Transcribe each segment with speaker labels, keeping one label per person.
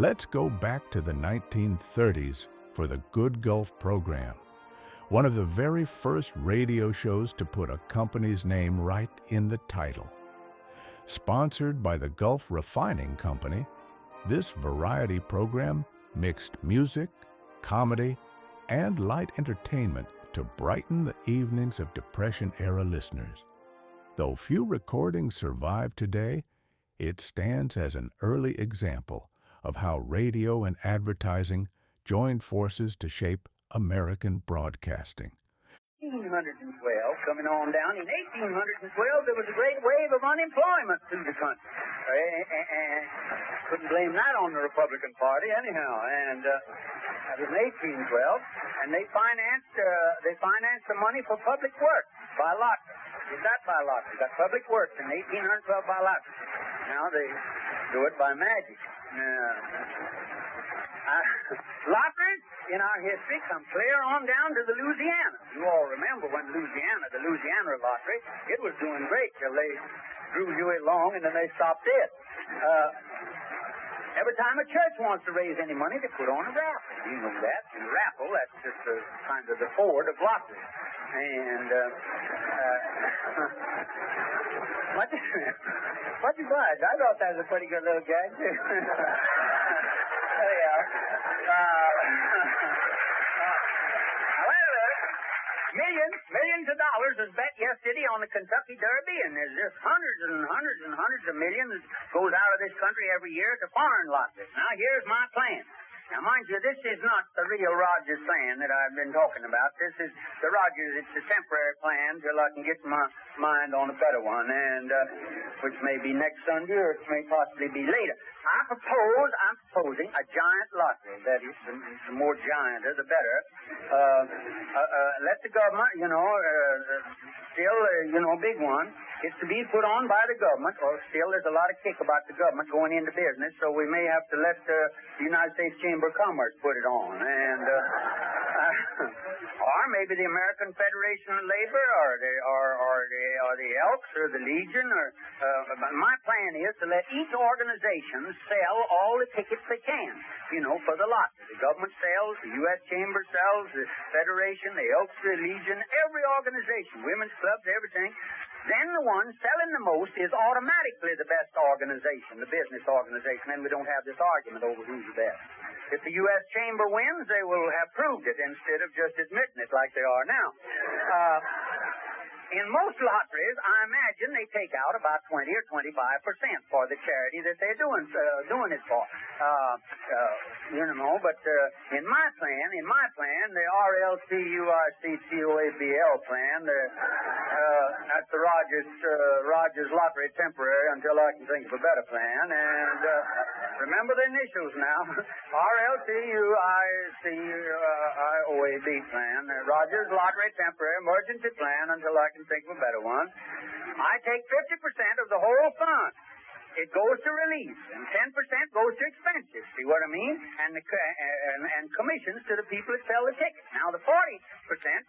Speaker 1: Let's go back to the 1930s for the Good Gulf program, one of the very first radio shows to put a company's name right in the title. Sponsored by the Gulf Refining Company, this variety program mixed music, comedy, and light entertainment to brighten the evenings of Depression-era listeners. Though few recordings survive today, it stands as an early example of how radio and advertising joined forces to shape American broadcasting.
Speaker 2: 1812, coming on down. In 1812, there was a great wave of unemployment through the country. And couldn't blame that on the Republican Party anyhow. And that was in 1812, and they financed the money for public works by lottery. Did that by lottery? Got public works in 1812 by lottery. Now they do it by magic. Lotteries in our history come clear on down to the Louisiana. You all remember when the Louisiana lottery, it was doing great till they drew you along and then they stopped it. Every time a church wants to raise any money, they put on a raffle. You know that. And a raffle, that's just kind of the Ford of lottery. And, what'd you buy? I thought that was a pretty good little gag, too. There you are. Millions of dollars was bet yesterday on the Kentucky Derby, and there's just hundreds and hundreds and hundreds of millions goes out of this country every year to foreign lotteries. Now, here's my plan. Now, mind you, this is not the real Rogers plan that I've been talking about. This is the Rogers, it's a temporary plan till I can get my mind on a better one, and which may be next Sunday or it may possibly be later. I'm proposing a giant lottery. That is, the more giant, the better. Let the government, big one. It's to be put on by the government, or still there's a lot of kick about the government going into business, so we may have to let the United States Chamber of Commerce put it on. And, or maybe the American Federation of Labor, or the Elks, or the Legion, or, my plan is to let each organization sell all the tickets they can, for the lot. The government sells, the U.S. Chamber sells, the Federation, the Elks, the Legion, every organization, women's clubs, everything. Then the one selling the most is automatically the best organization, the business organization, and we don't have this argument over who's the best. If the U.S. Chamber wins, they will have proved it instead of just admitting it like they are now. In most lotteries, I imagine they take out about 20 or 25% for the charity that they're doing it for. But in my plan, the RLCURCCOABL plan, that's the Rogers Lottery temporary until I can think of a better plan. And remember the initials now. RLCURCCOAB plan, Rogers Lottery temporary emergency plan until I can think of a better one. I take 50% of the whole fund. It goes to relief, and 10% goes to expenses. See what I mean? And commissions to the people that sell the tickets. Now, the 40%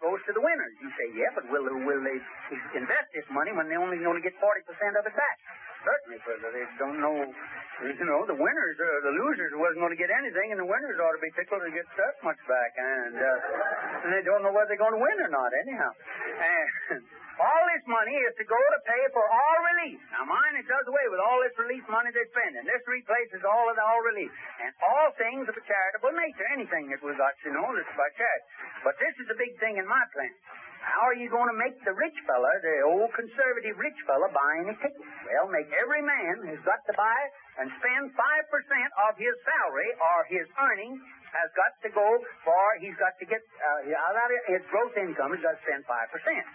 Speaker 2: goes to the winners. You say, yeah, but will they invest this money when they only going to get 40% of it back? Certainly, because they don't know, the winners, the losers wasn't going to get anything, and the winners ought to be tickled to get that much back. And they don't know whether they're going to win or not, anyhow. And all this money is to go to pay for all relief. Now, mine, it does away with all this relief money they spend, and this replaces all of the all relief. And all things of a charitable nature, anything that we got, that's by charity. But this is the big thing in my plan. How are you going to make the rich fella, the old conservative rich fella, buy any tickets? Well, make every man who's got to buy and spend 5% of his salary or his earnings has got to go for, he's got to get, out of his gross income, he's got to spend 5%,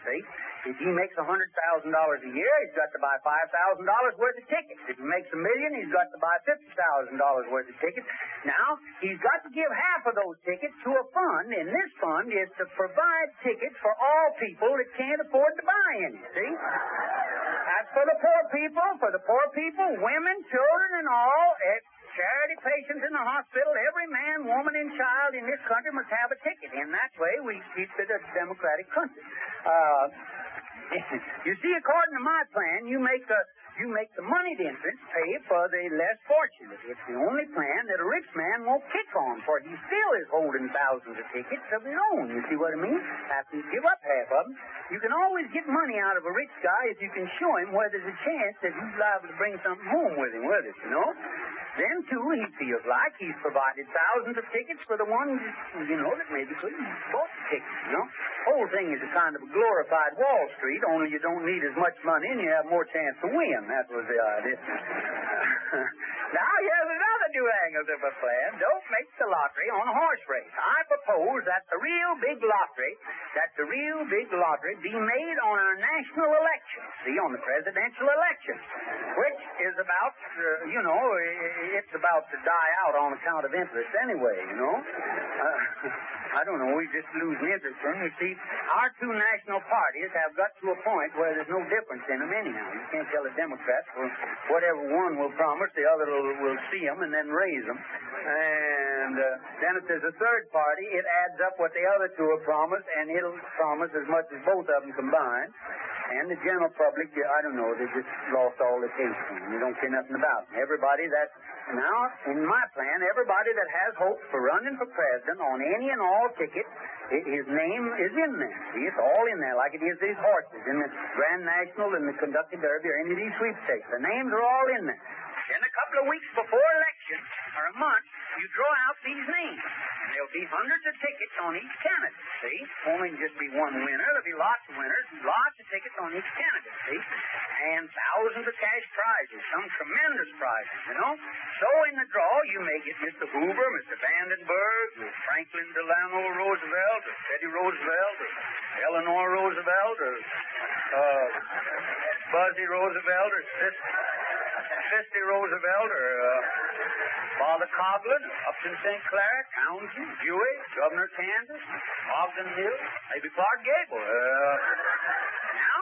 Speaker 2: see? If he makes $100,000 a year, he's got to buy $5,000 worth of tickets. If he makes $1 million, he's got to buy $50,000 worth of tickets. Now, he's got to give half of those tickets to a fund, and this fund is to provide tickets for all people that can't afford to buy any, see? That's for the poor people, women, children, and all. Charity patients in the hospital, every man, woman, and child in this country must have a ticket. In that way, we keep it a democratic country. You see, according to my plan, you make you make the moneyed entrants pay for the less fortunate. It's the only plan that a rich man won't kick on, for he still is holding thousands of tickets of his own. You see what I mean? After you give up half of them, you can always get money out of a rich guy if you can show him where there's a chance that he's liable to bring something home with him, you know? Then, too, he feels like he's provided thousands of tickets for the ones, that maybe couldn't bought the tickets, Whole thing is a kind of a glorified Wall Street, only you don't need as much money and you have more chance to win. That was the idea. Now, here's another new angle to my plan. Don't make the lottery on a horse race. I propose that the real big lottery be made on our national election. See, on the presidential election, which is about, it's about to die out on account of interest anyway, I don't know, we just losing interest from them. You see, our two national parties have got to a point where there's no difference in them anyhow. You can't tell a Democrat, well, whatever one will promise, the other will see them and then raise them. And then if there's a third party, it adds up what the other two have promised, and it'll promise as much as both of them combined. And the general public, I don't know, they just lost all the taste in them. You don't care nothing about them. Now, in my plan, everybody that has hopes for running for president on any and all tickets, his name is in there. See, it's all in there, like it is these horses in the Grand National and the Kentucky Derby or any of these sweepstakes. The names are all in there. Then a couple of weeks before election, or a month, you draw out these names. And there'll be hundreds of tickets on each candidate, see? Only just be one winner. There'll be lots of winners, lots of tickets on each candidate, see? And thousands of cash prizes, some tremendous prizes, So in the draw, you may get Mr. Hoover, Mr. Vandenberg, Franklin Delano Roosevelt, or Teddy Roosevelt, or Eleanor Roosevelt, or Buzzy Roosevelt, or Sister Roosevelt, or Father Coughlin, Upton St. Clair, Townsend, Dewey, Governor Kansas, Ogden Hill, maybe Clark Gable. Now,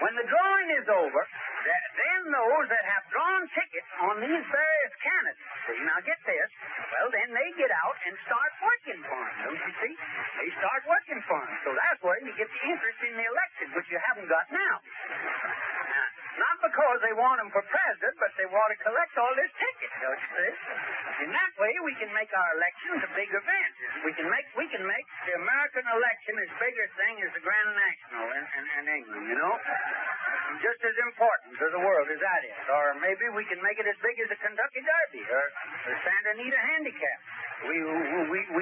Speaker 2: when the drawing is over, then those that have drawn tickets on these various candidates, see, now get this, well, then they get out and start working for them, don't you see? They start working for them. So that's where you get the interest in the election, which you haven't got now. Not because they want him for president, but they want to collect all this tickets, don't you see? In that way, we can make our elections a big event. We can make the American election as big a thing as the Grand National in England, And just as important to the world as that is. Or maybe we can make it as big as the Kentucky Derby or Santa Anita Handicap. We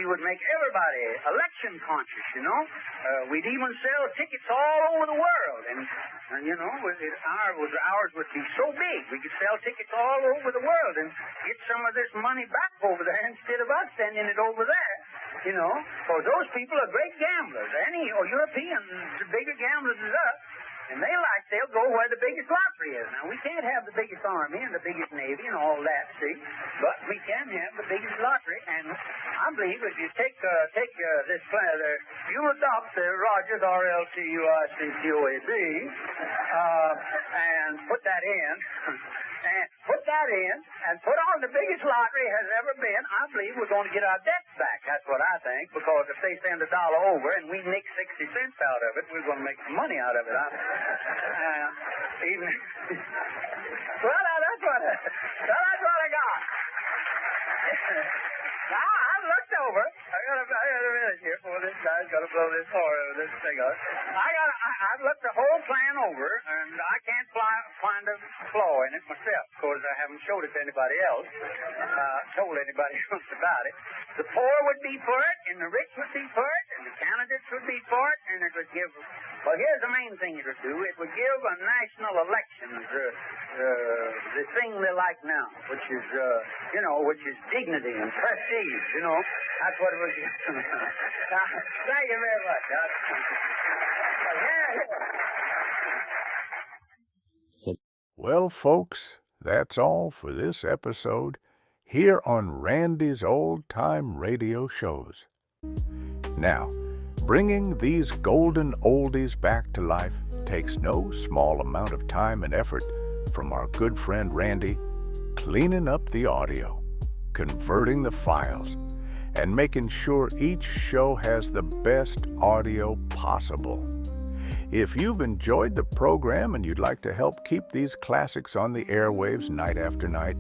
Speaker 2: would make everybody election conscious, We'd even sell tickets all over the world. And ours would be so big. We could sell tickets all over the world and get some of this money back over there instead of us sending it over there. Because those people are great gamblers. Europeans are bigger gamblers than us. And they'll go where the biggest lottery is. Now, we can't have the biggest army and the biggest navy and all that, see? But we can have the biggest lottery. And I believe if you take this plan, you adopt the Rogers, RLCUICCOAB, and put that in, and put on the biggest lottery has ever been, I believe we're going to get our debts back. That's what I think, because if they send $1 over and we nick 60 cents out of it, we're going to make some money out of it. Well, that's what I got. Now, I've looked over. I got a minute here before this guy's got to blow this horn or this thing up. I've looked the whole plan over, and I can't find a flaw in it myself, because I haven't showed it to anybody else, told anybody else about it. The poor would be for it, and the rich would be for it, and the candidates would be for it, and it would give... Well, here's the main thing it would do. It would give a national elections the thing they like now, which is, which is dignity and prestige, That's what it would give. Thank you very much.
Speaker 1: Well, folks, that's all for this episode here on Randy's Old Time Radio Shows. Now, bringing these golden oldies back to life takes no small amount of time and effort from our good friend Randy, cleaning up the audio, converting the files, and making sure each show has the best audio possible. If you've enjoyed the program and you'd like to help keep these classics on the airwaves night after night,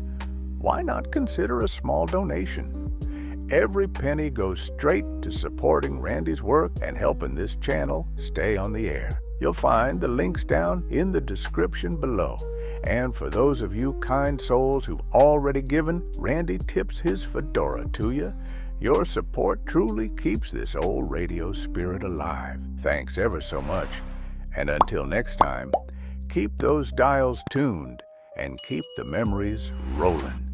Speaker 1: why not consider a small donation? Every penny goes straight to supporting Randy's work and helping this channel stay on the air. You'll find the links down in the description below. And for those of you kind souls who've already given, Randy tips his fedora to you. Your support truly keeps this old radio spirit alive. Thanks ever so much. And until next time, keep those dials tuned and keep the memories rolling.